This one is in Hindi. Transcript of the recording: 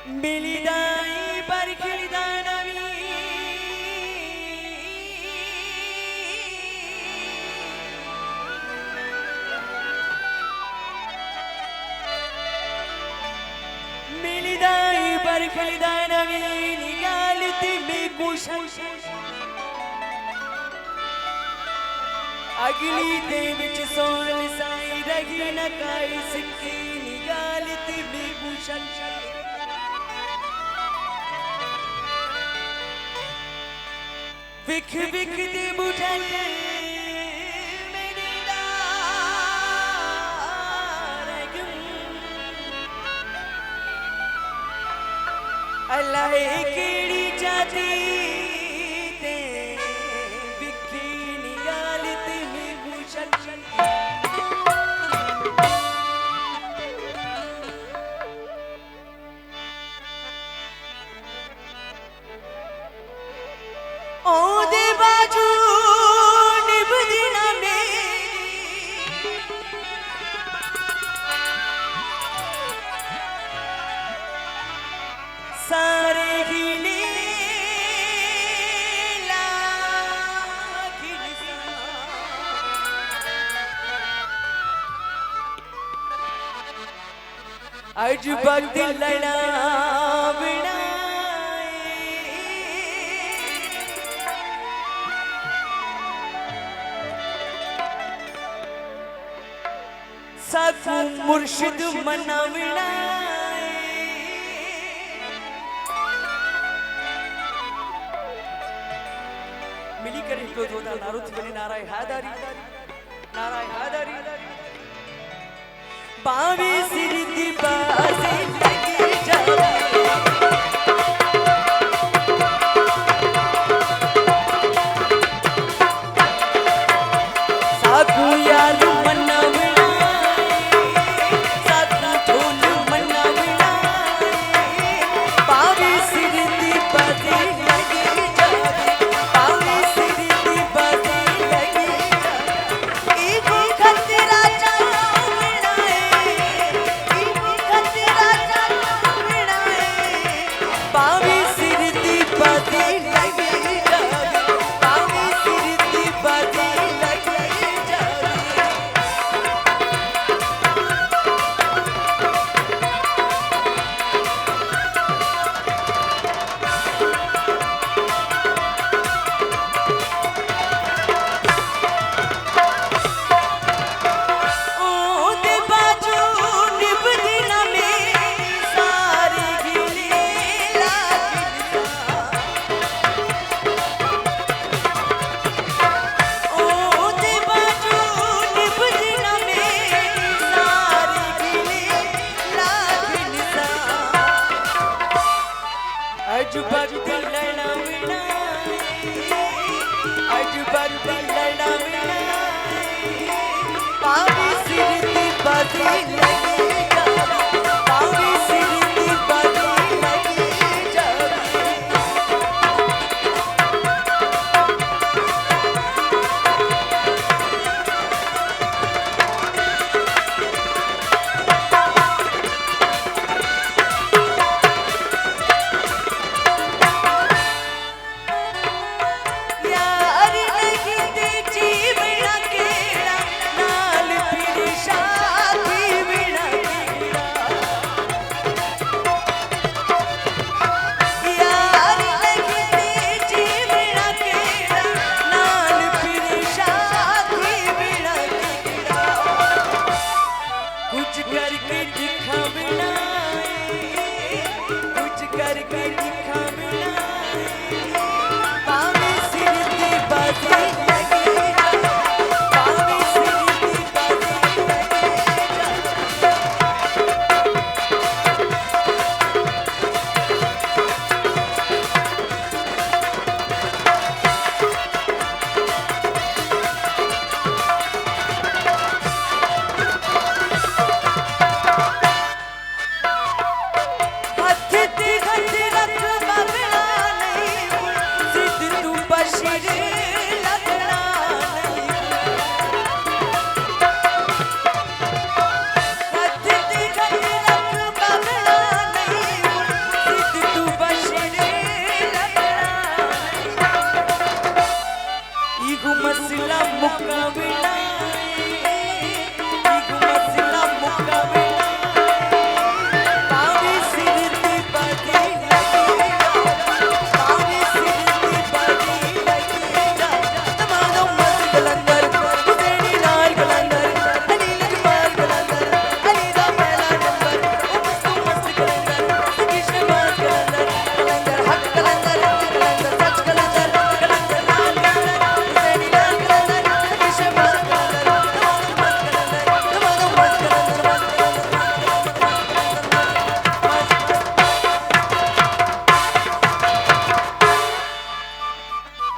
मिलिदाई बरखिलिदा नवी मिलिदाई बरखिलिदा नवी निगालती बेकुशन अगली दे विच सोल साई रही न काई सिक्की निगालती बेकुशन विख विख दी बुझल मेरी दारगम अल्लाह केड़ी जाती ते विखी निगालती में भूषण ओ दे बाजू निभदी ना मेरी सारे हिले लाखिन अज वक्त लड़ा बिना साकू मुर्शिद मनाविना मिली कर हिलो जोदा नारुत बने नाराय हादारी बावी सिरदी बाजी लगी जावा साकू यार मनाविना साकू ढोल मनाविना बावी सिरदी बाजी लगी जावा बावी सिरदी बाजी लगी जावा इको खतरा चावना इको खतरा चावना बावी सिरदी बाजी लगी जावा बावी सिरदी बाजी लगी जावा ओ दे बाजू निभदी ना मेरी सारी गिले लागिन ओ दे बाजू निभदी ना मेरी सारी गिले लागिन अज वक्त लड़ा बिना अज वक्त लड़ा बिना बावी सिरदी बाजी